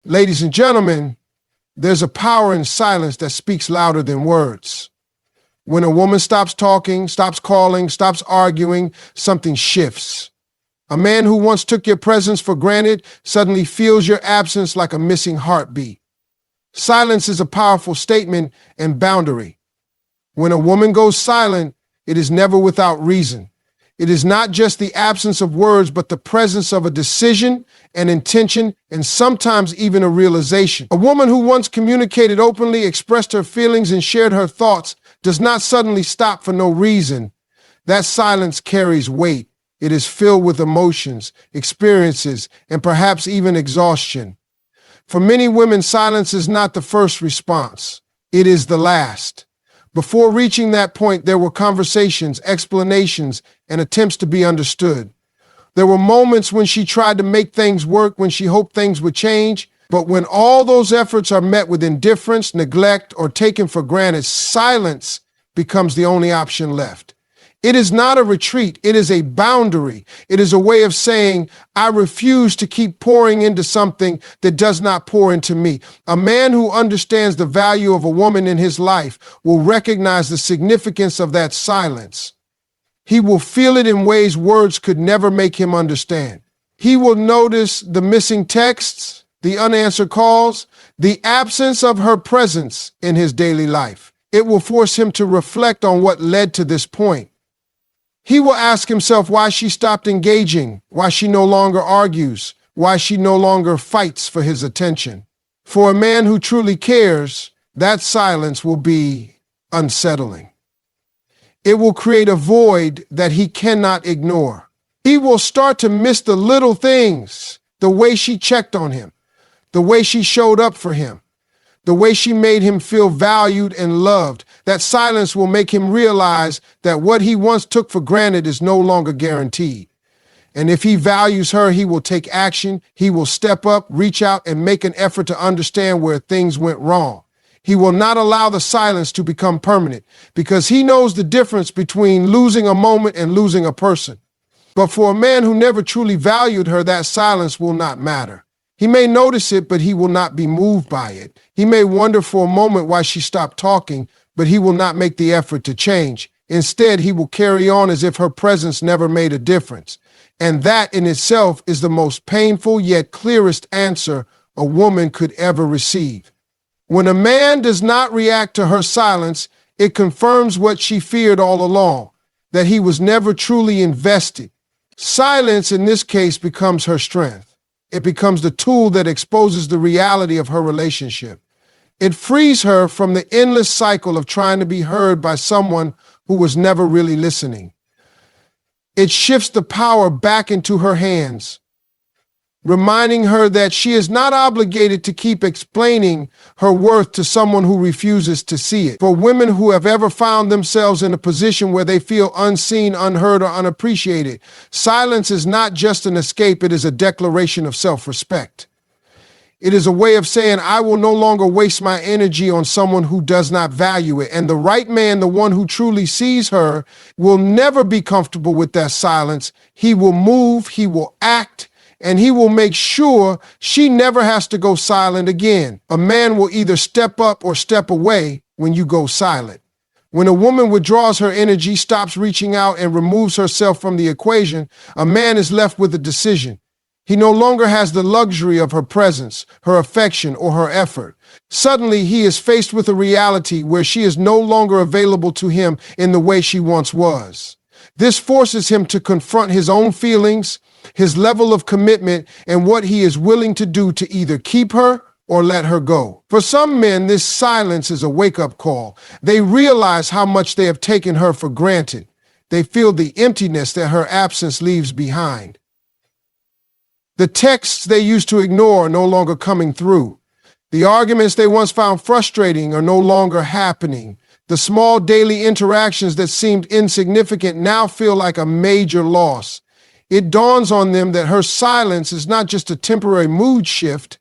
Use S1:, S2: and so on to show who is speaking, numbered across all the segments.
S1: Ladies and gentlemen, there's a power in silence that speaks louder than words. When a woman stops talking, stops calling, stops arguing, something shifts. A man who once took your presence for granted suddenly feels your absence like a missing heartbeat. Silence is a powerful statement and boundary. When a woman goes silent, it is never without reason. It is not just the absence of words, but the presence of a decision, an intention, and sometimes even a realization. A woman who once communicated openly, expressed her feelings, and shared her thoughts does not suddenly stop for no reason. That silence carries weight. It is filled with emotions, experiences, and perhaps even exhaustion. For many women, silence is not the first response. It is the last. Before reaching that point, there were conversations, explanations, and attempts to be understood. There were moments when she tried to make things work, when she hoped things would change. But when all those efforts are met with indifference, neglect, or taken for granted, silence becomes the only option left. It is not a retreat. It is a boundary. It is a way of saying, I refuse to keep pouring into something that does not pour into me. A man who understands the value of a woman in his life will recognize the significance of that silence. He will feel it in ways words could never make him understand. He will notice the missing texts, the unanswered calls, the absence of her presence in his daily life. It will force him to reflect on what led to this point. He will ask himself why she stopped engaging, why she no longer argues, why she no longer fights for his attention. For a man who truly cares, that silence will be unsettling. It will create a void that he cannot ignore. He will start to miss the little things, the way she checked on him, the way she showed up for him, the way she made him feel valued and loved. That silence will make him realize that what he once took for granted is no longer guaranteed. And if he values her, he will take action. He will step up, reach out, and make an effort to understand where things went wrong. He will not allow the silence to become permanent because he knows the difference between losing a moment and losing a person. But for a man who never truly valued her, that silence will not matter. He may notice it, but he will not be moved by it. He may wonder for a moment why she stopped talking, but he will not make the effort to change. Instead, he will carry on as if her presence never made a difference. And that in itself is the most painful yet clearest answer a woman could ever receive. When a man does not react to her silence, it confirms what she feared all along, that he was never truly invested. Silence in this case becomes her strength. It becomes the tool that exposes the reality of her relationship. It frees her from the endless cycle of trying to be heard by someone who was never really listening. It shifts the power back into her hands, reminding her that she is not obligated to keep explaining her worth to someone who refuses to see it. For women who have ever found themselves in a position where they feel unseen, unheard, or unappreciated, silence is not just an escape, it is a declaration of self-respect. It is a way of saying, I will no longer waste my energy on someone who does not value it. And the right man, the one who truly sees her, will never be comfortable with that silence. He will move, he will act, and he will make sure she never has to go silent again. A man will either step up or step away when you go silent. When a woman withdraws her energy, stops reaching out, and removes herself from the equation, a man is left with a decision. He no longer has the luxury of her presence, her affection, or her effort. Suddenly, he is faced with a reality where she is no longer available to him in the way she once was. This forces him to confront his own feelings, his level of commitment, and what he is willing to do to either keep her or let her go. For some men, this silence is a wake-up call. They realize how much they have taken her for granted. They feel the emptiness that her absence leaves behind. The texts they used to ignore are no longer coming through. The arguments they once found frustrating are no longer happening. The small daily interactions that seemed insignificant now feel like a major loss. It dawns on them that her silence is not just a temporary mood shift.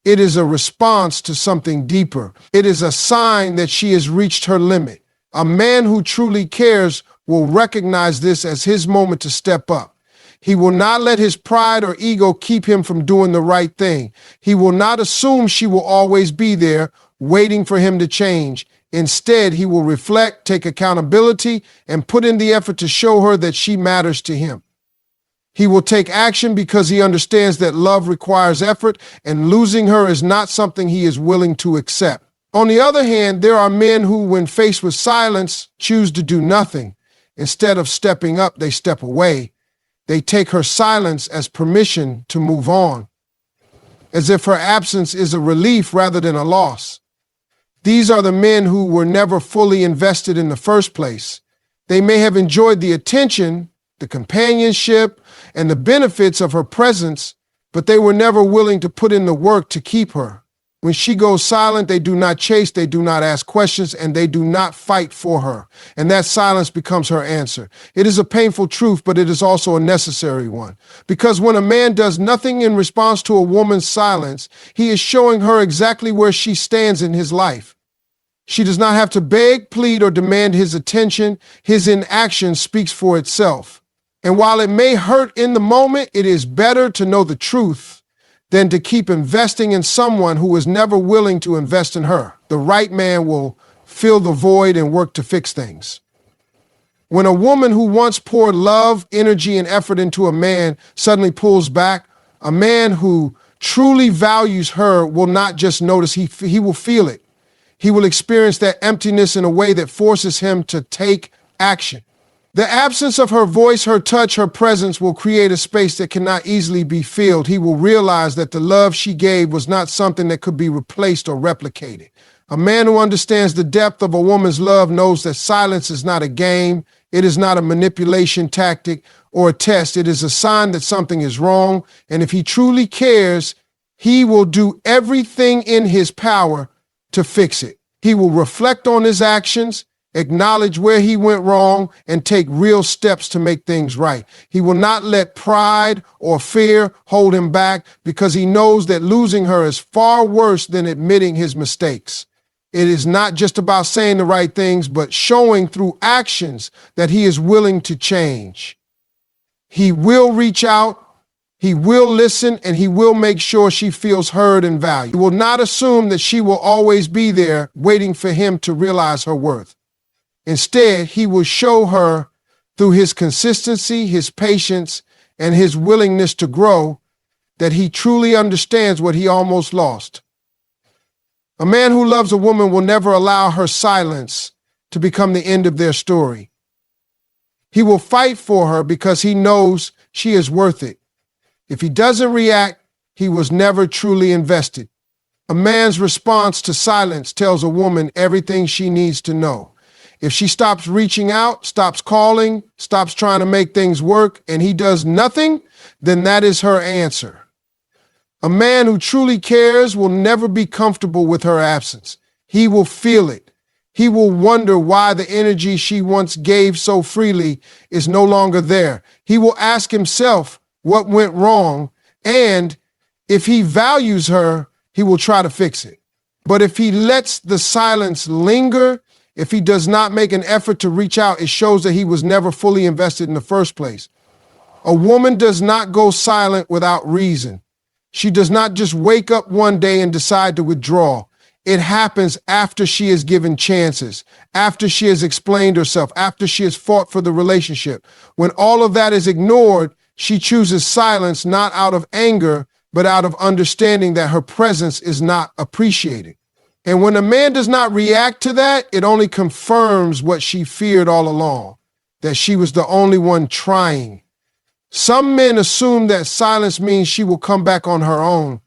S1: It is a response to something deeper. It is a sign that she has reached her limit. A man who truly cares will recognize this as his moment to step up. He will not let his pride or ego keep him from doing the right thing. He will not assume she will always be there, waiting for him to change. Instead, he will reflect, take accountability, and put in the effort to show her that she matters to him. He will take action because he understands that love requires effort, and losing her is not something he is willing to accept. On the other hand, there are men who, when faced with silence, choose to do nothing. Instead of stepping up, they step away. They take her silence as permission to move on, as if her absence is a relief rather than a loss. These are the men who were never fully invested in the first place. They may have enjoyed the attention, the companionship, and the benefits of her presence, but they were never willing to put in the work to keep her. When she goes silent, they do not chase, they do not ask questions, and they do not fight for her. And that silence becomes her answer. It is a painful truth, but it is also a necessary one. Because when a man does nothing in response to a woman's silence, he is showing her exactly where she stands in his life. She does not have to beg, plead, or demand his attention. His inaction speaks for itself. And while it may hurt in the moment, it is better to know the truth than to keep investing in someone who is never willing to invest in her. The right man will fill the void and work to fix things. When a woman who once poured love, energy, and effort into a man suddenly pulls back, a man who truly values her will not just notice, he will feel it. He will experience that emptiness in a way that forces him to take action. The absence of her voice, her touch, her presence will create a space that cannot easily be filled. He will realize that the love she gave was not something that could be replaced or replicated. A man who understands the depth of a woman's love knows that silence is not a game. It is not a manipulation tactic or a test. It is a sign that something is wrong. And if he truly cares, he will do everything in his power to fix it. He will reflect on his actions, acknowledge where he went wrong, and take real steps to make things right. He will not let pride or fear hold him back because he knows that losing her is far worse than admitting his mistakes. It is not just about saying the right things, but showing through actions that he is willing to change. He will reach out, he will listen, and he will make sure she feels heard and valued. He will not assume that she will always be there waiting for him to realize her worth. Instead, he will show her through his consistency, his patience, and his willingness to grow that he truly understands what he almost lost. A man who loves a woman will never allow her silence to become the end of their story. He will fight for her because he knows she is worth it. If he doesn't react, he was never truly invested. A man's response to silence tells a woman everything she needs to know. If she stops reaching out, stops calling, stops trying to make things work, and he does nothing, then that is her answer. A man who truly cares will never be comfortable with her absence. He will feel it. He will wonder why the energy she once gave so freely is no longer there. He will ask himself what went wrong, and if he values her, he will try to fix it. But if he lets the silence linger, if he does not make an effort to reach out, it shows that he was never fully invested in the first place. A woman does not go silent without reason. She does not just wake up one day and decide to withdraw. It happens after she is given chances, after she has explained herself, after she has fought for the relationship. When all of that is ignored, she chooses silence not out of anger, but out of understanding that her presence is not appreciated. And when a man does not react to that, it only confirms what she feared all along, that she was the only one trying. Some men assume that silence means she will come back on her own.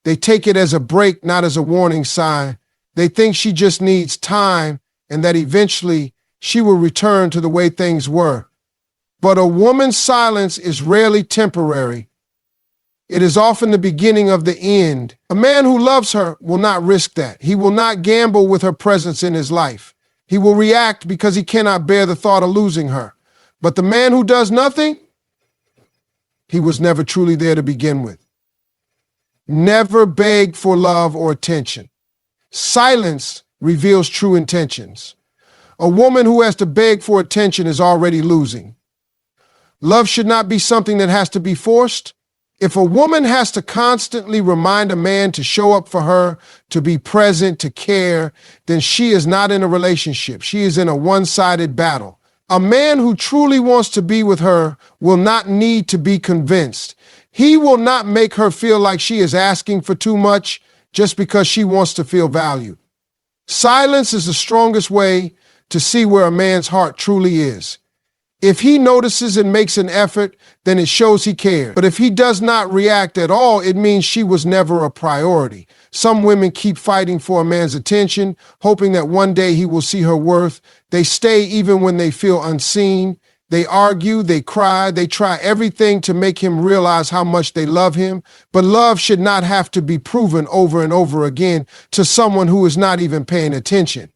S1: They take it as a break, not as a warning sign. They think she just needs time and that eventually she will return to the way things were. But a woman's silence is rarely temporary. It is often the beginning of the end. A man who loves her will not risk that. He will not gamble with her presence in his life. He will react because he cannot bear the thought of losing her. But the man who does nothing, he was never truly there to begin with. Never beg for love or attention. Silence reveals true intentions. A woman who has to beg for attention is already losing. Love should not be something that has to be forced. If a woman has to constantly remind a man to show up for her, to be present, to care, then she is not in a relationship. She is in a one-sided battle. A man who truly wants to be with her will not need to be convinced. He will not make her feel like she is asking for too much just because she wants to feel valued. Silence is the strongest way to see where a man's heart truly is. If he notices and makes an effort, then it shows he cares. But if he does not react at all, it means she was never a priority. Some women keep fighting for a man's attention, hoping that one day he will see her worth. They stay even when they feel unseen. They argue, they cry, they try everything to make him realize how much they love him. But love should not have to be proven over and over again to someone who is not even paying attention.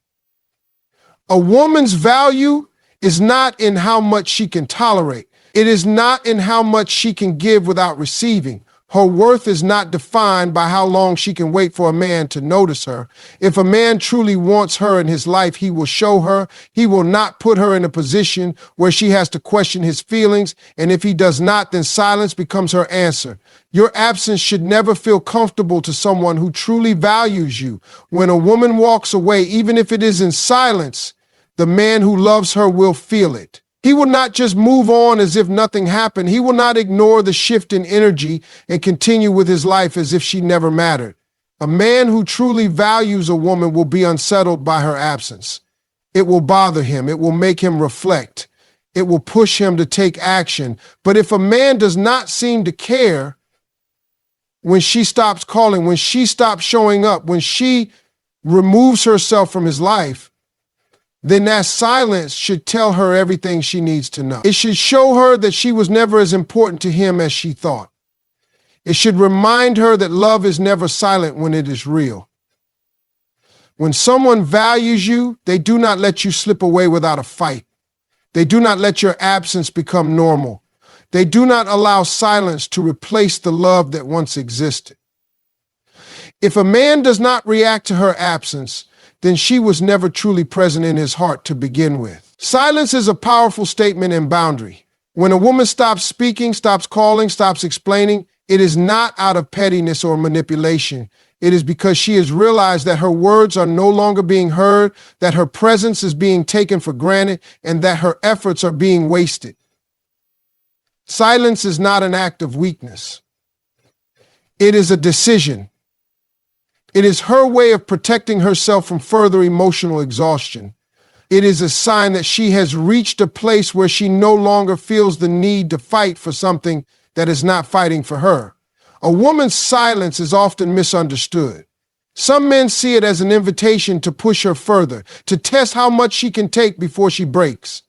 S1: A woman's value is not in how much she can tolerate. It is not in how much she can give without receiving. Her worth is not defined by how long she can wait for a man to notice her. If a man truly wants her in his life, he will show her. He will not put her in a position where she has to question his feelings. And if he does not, then silence becomes her answer. Your absence should never feel comfortable to someone who truly values you. When a woman walks away, even if it is in silence, the man who loves her will feel it. He will not just move on as if nothing happened. He will not ignore the shift in energy and continue with his life as if she never mattered. A man who truly values a woman will be unsettled by her absence. It will bother him. It will make him reflect. It will push him to take action. But if a man does not seem to care when she stops calling, when she stops showing up, when she removes herself from his life, then that silence should tell her everything she needs to know. It should show her that she was never as important to him as she thought. It should remind her that love is never silent when it is real. When someone values you, they do not let you slip away without a fight. They do not let your absence become normal. They do not allow silence to replace the love that once existed. If a man does not react to her absence, then she was never truly present in his heart to begin with. Silence is a powerful statement and boundary. When a woman stops speaking, stops calling, stops explaining, it is not out of pettiness or manipulation. It is because she has realized that her words are no longer being heard, that her presence is being taken for granted, and that her efforts are being wasted. Silence is not an act of weakness. It is a decision. It is her way of protecting herself from further emotional exhaustion. It is a sign that she has reached a place where she no longer feels the need to fight for something that is not fighting for her. A woman's silence is often misunderstood. Some men see it as an invitation to push her further, to test how much she can take before she breaks.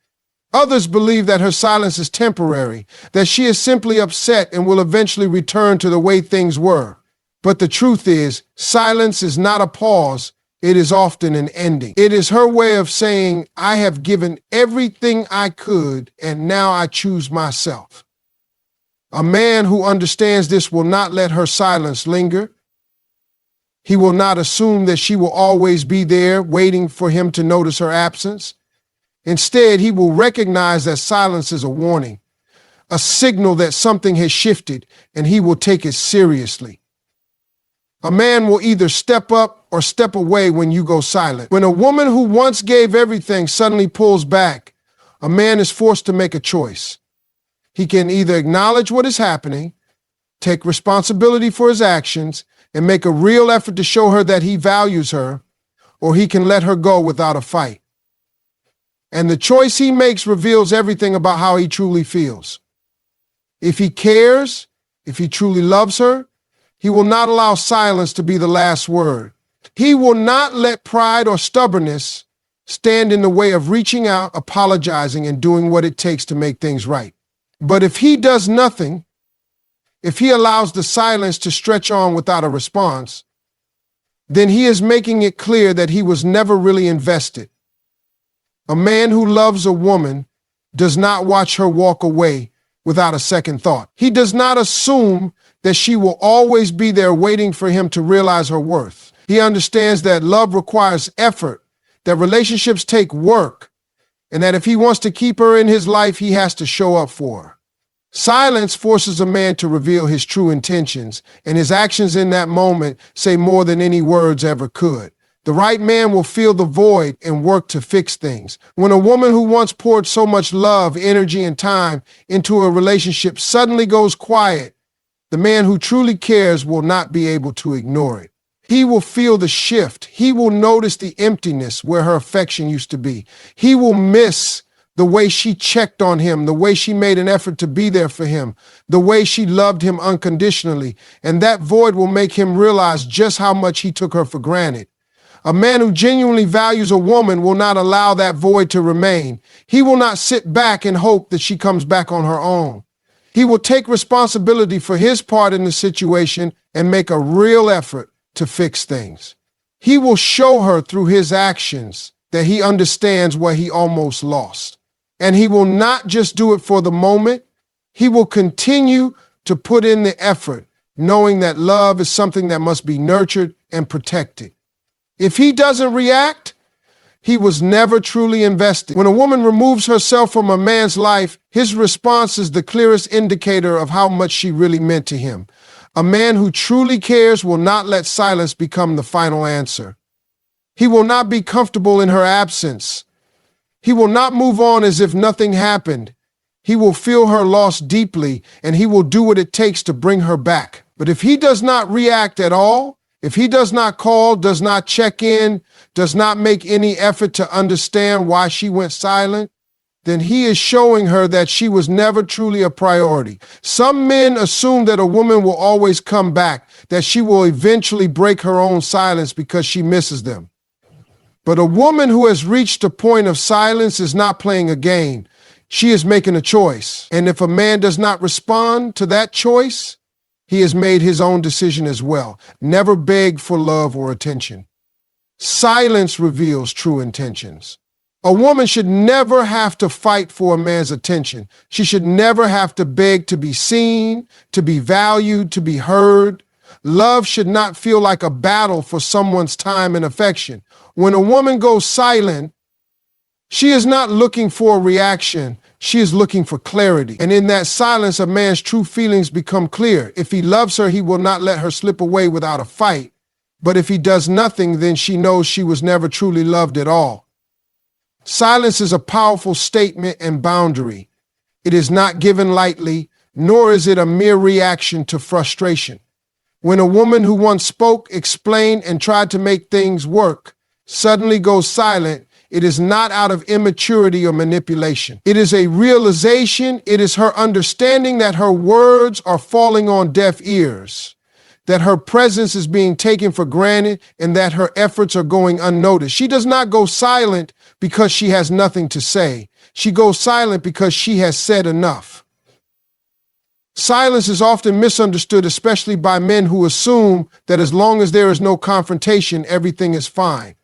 S1: Others believe that her silence is temporary, that she is simply upset and will eventually return to the way things were. But the truth is, silence is not a pause. It is often an ending. It is her way of saying, I have given everything I could, and now I choose myself. A man who understands this will not let her silence linger. He will not assume that she will always be there, waiting for him to notice her absence. Instead, he will recognize that silence is a warning, a signal that something has shifted, and he will take it seriously. A man will either step up or step away when you go silent. When a woman who once gave everything suddenly pulls back, a man is forced to make a choice. He can either acknowledge what is happening, take responsibility for his actions, and make a real effort to show her that he values her, or he can let her go without a fight. And the choice he makes reveals everything about how he truly feels. If he cares, if he truly loves her, he will not allow silence to be the last word. He will not let pride or stubbornness stand in the way of reaching out, apologizing, and doing what it takes to make things right. But if he does nothing, if he allows the silence to stretch on without a response, then he is making it clear that he was never really invested. A man who loves a woman does not watch her walk away without a second thought. He does not assume that she will always be there waiting for him to realize her worth. He understands that love requires effort, that relationships take work, and that if he wants to keep her in his life, he has to show up for her. Silence forces a man to reveal his true intentions, and his actions in that moment say more than any words ever could. The right man will feel the void and work to fix things. When a woman who once poured so much love, energy, and time into a relationship suddenly goes quiet, the man who truly cares will not be able to ignore it. He will feel the shift. He will notice the emptiness where her affection used to be. He will miss the way she checked on him, the way she made an effort to be there for him, the way she loved him unconditionally. And that void will make him realize just how much he took her for granted. A man who genuinely values a woman will not allow that void to remain. He will not sit back and hope that she comes back on her own. He will take responsibility for his part in the situation and make a real effort to fix things. He will show her through his actions that he understands what he almost lost. And he will not just do it for the moment. He will continue to put in the effort, knowing that love is something that must be nurtured and protected. If he doesn't react, he was never truly invested. When a woman removes herself from a man's life, his response is the clearest indicator of how much she really meant to him. A man who truly cares will not let silence become the final answer. He will not be comfortable in her absence. He will not move on as if nothing happened. He will feel her loss deeply, and he will do what it takes to bring her back. But if he does not react at all, if he does not call, does not check in, does not make any effort to understand why she went silent, then he is showing her that she was never truly a priority. Some men assume that a woman will always come back, that she will eventually break her own silence because she misses them. But a woman who has reached a point of silence is not playing a game. She is making a choice. And if a man does not respond to that choice, he has made his own decision as well. Never beg for love or attention. Silence reveals true intentions. A woman should never have to fight for a man's attention. She should never have to beg to be seen, to be valued, to be heard. Love should not feel like a battle for someone's time and affection. When a woman goes silent, she is not looking for a reaction. She is looking for clarity. And in that silence, a man's true feelings become clear. If he loves her, he will not let her slip away without a fight. But if he does nothing, then she knows she was never truly loved at all. Silence is a powerful statement and boundary. It is not given lightly, nor is it a mere reaction to frustration. When a woman who once spoke, explained, and tried to make things work suddenly goes silent, it is not out of immaturity or manipulation. It is a realization, it is her understanding that her words are falling on deaf ears, that her presence is being taken for granted, and that her efforts are going unnoticed. She does not go silent because she has nothing to say. She goes silent because she has said enough. Silence is often misunderstood, especially by men who assume that as long as there is no confrontation, everything is fine.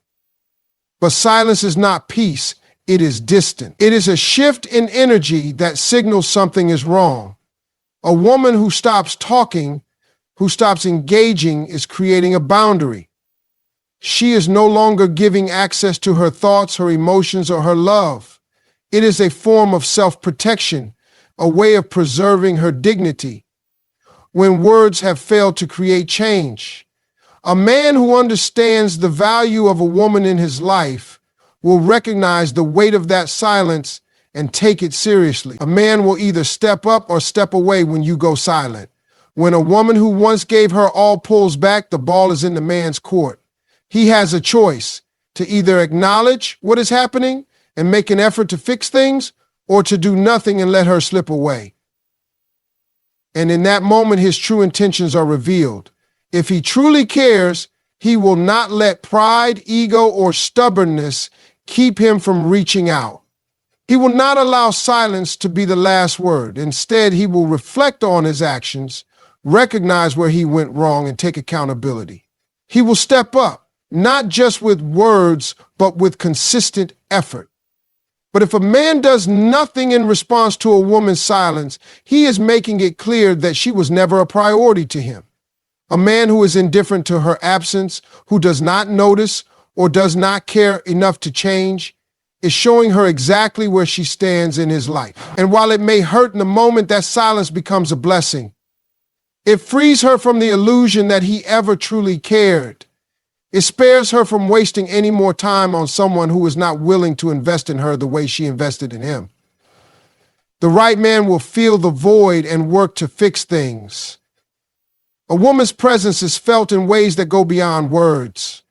S1: But silence is not peace, it is distant. It is a shift in energy that signals something is wrong. A woman who stops talking, who stops engaging, is creating a boundary. She is no longer giving access to her thoughts, her emotions, or her love. It is a form of self-protection, a way of preserving her dignity. When words have failed to create change, a man who understands the value of a woman in his life will recognize the weight of that silence and take it seriously. A man will either step up or step away when you go silent. When a woman who once gave her all pulls back, the ball is in the man's court. He has a choice to either acknowledge what is happening and make an effort to fix things, or to do nothing and let her slip away. And in that moment, his true intentions are revealed. If he truly cares, he will not let pride, ego, or stubbornness keep him from reaching out. He will not allow silence to be the last word. Instead, he will reflect on his actions, recognize where he went wrong, and take accountability. He will step up, not just with words, but with consistent effort. But if a man does nothing in response to a woman's silence, he is making it clear that she was never a priority to him. A man who is indifferent to her absence, who does not notice or does not care enough to change, is showing her exactly where she stands in his life. And while it may hurt in the moment, that silence becomes a blessing. It frees her from the illusion that he ever truly cared. It spares her from wasting any more time on someone who is not willing to invest in her the way she invested in him. The right man will feel the void and work to fix things. A woman's presence is felt in ways that go beyond words.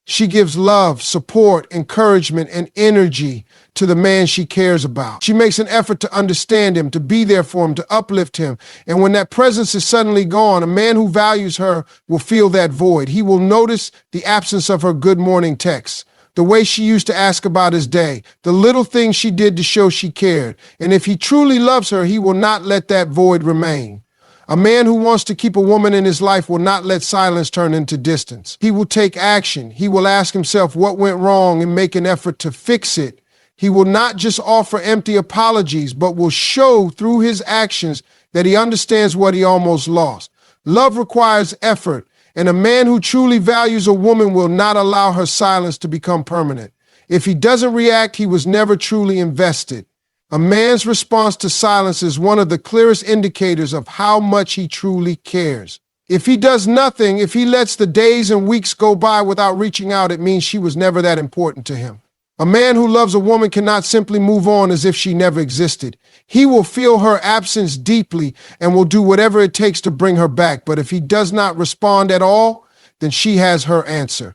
S1: She gives love, support, encouragement, and energy to the man she cares about. She makes an effort to understand him, to be there for him, to uplift him. And when that presence is suddenly gone, a man who values her will feel that void. He will notice the absence of her good morning texts, the way she used to ask about his day, the little things she did to show she cared. And if he truly loves her, he will not let that void remain. A man who wants to keep a woman in his life will not let silence turn into distance. He will take action. He will ask himself what went wrong and make an effort to fix it. He will not just offer empty apologies, but will show through his actions that he understands what he almost lost. Love requires effort, and a man who truly values a woman will not allow her silence to become permanent. If he doesn't react, he was never truly invested. A man's response to silence is one of the clearest indicators of how much he truly cares. If he does nothing, if he lets the days and weeks go by without reaching out, it means she was never that important to him. A man who loves a woman cannot simply move on as if she never existed. He will feel her absence deeply and will do whatever it takes to bring her back. But if he does not respond at all, then she has her answer.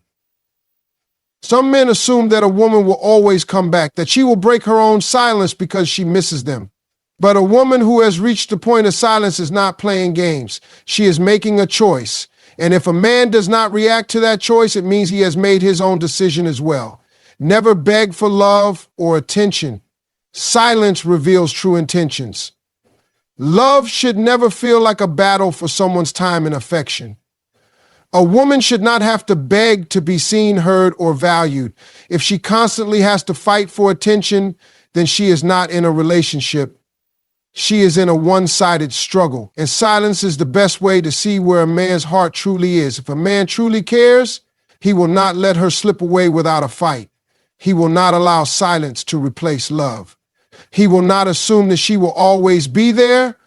S1: Some men assume that a woman will always come back, that she will break her own silence because she misses them. But a woman who has reached the point of silence is not playing games. She is making a choice. And if a man does not react to that choice, it means he has made his own decision as well. Never beg for love or attention. Silence reveals true intentions. Love should never feel like a battle for someone's time and affection. A woman should not have to beg to be seen, heard, or valued. If she constantly has to fight for attention, then she is not in a relationship. She is in a one-sided struggle. And silence is the best way to see where a man's heart truly is. If a man truly cares, he will not let her slip away without a fight. He will not allow silence to replace love. He will not assume that she will always be there,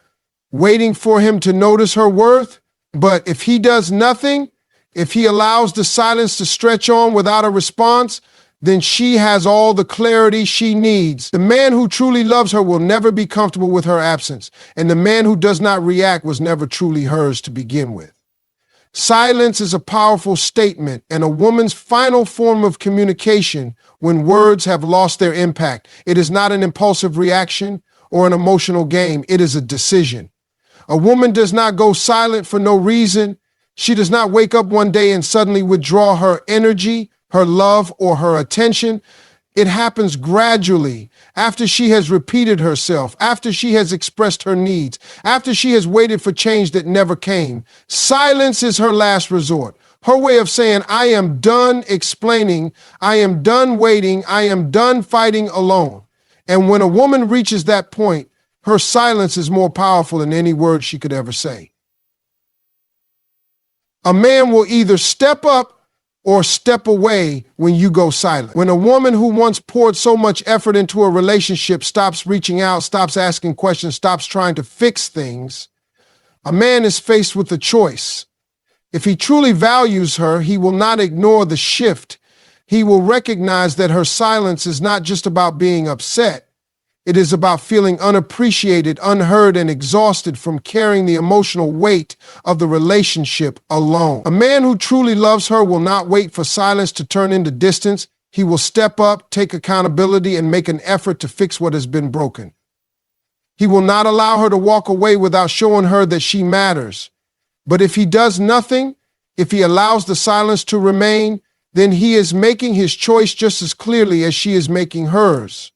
S1: waiting for him to notice her worth. But if he does nothing, if he allows the silence to stretch on without a response, then she has all the clarity she needs. The man who truly loves her will never be comfortable with her absence, and the man who does not react was never truly hers to begin with. Silence is a powerful statement and a woman's final form of communication when words have lost their impact. It is not an impulsive reaction or an emotional game. It is a decision. A woman does not go silent for no reason. She does not wake up one day and suddenly withdraw her energy, her love, or her attention. It happens gradually, after she has repeated herself, after she has expressed her needs, after she has waited for change that never came. Silence is her last resort. Her way of saying, I am done explaining, I am done waiting, I am done fighting alone. And when a woman reaches that point, her silence is more powerful than any word she could ever say. A man will either step up or step away when you go silent. When a woman who once poured so much effort into a relationship stops reaching out, stops asking questions, stops trying to fix things, a man is faced with a choice. If he truly values her, he will not ignore the shift. He will recognize that her silence is not just about being upset. It is about feeling unappreciated, unheard, and exhausted from carrying the emotional weight of the relationship alone. A man who truly loves her will not wait for silence to turn into distance. He will step up, take accountability, and make an effort to fix what has been broken. He will not allow her to walk away without showing her that she matters. But if he does nothing, if he allows the silence to remain, then he is making his choice just as clearly as she is making hers.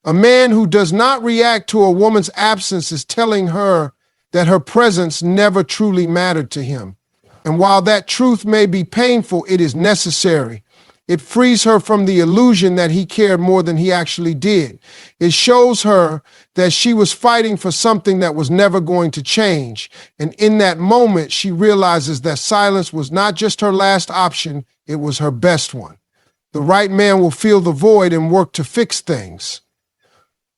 S1: A man who does not react to a woman's absence is telling her that her presence never truly mattered to him. And while that truth may be painful, it is necessary. It frees her from the illusion that he cared more than he actually did. It shows her that she was fighting for something that was never going to change. And in that moment, she realizes that silence was not just her last option, it was her best one. The right man will fill the void and work to fix things.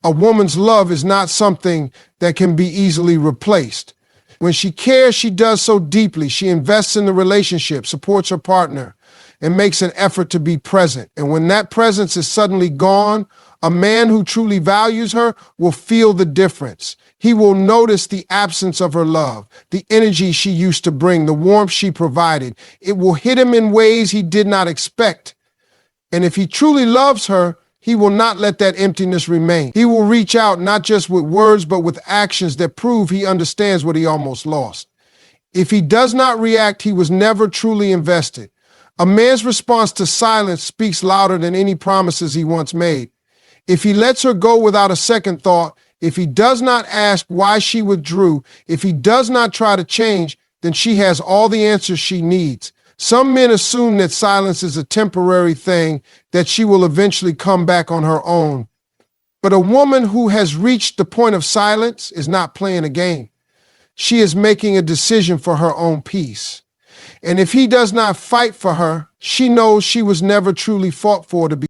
S1: A woman's love is not something that can be easily replaced. When she cares, she does so deeply. She invests in the relationship, supports her partner, and makes an effort to be present. And when that presence is suddenly gone, a man who truly values her will feel the difference. He will notice the absence of her love, the energy she used to bring, the warmth she provided. It will hit him in ways he did not expect. And if he truly loves her, he will not let that emptiness remain. He will reach out not just with words, but with actions that prove he understands what he almost lost. If he does not react, he was never truly invested. A man's response to silence speaks louder than any promises he once made. If he lets her go without a second thought, if he does not ask why she withdrew, if he does not try to change, then she has all the answers she needs. Some men assume that silence is a temporary thing, that she will eventually come back on her own. But a woman who has reached the point of silence is not playing a game. She is making a decision for her own peace. And if he does not fight for her, she knows she was never truly fought for to be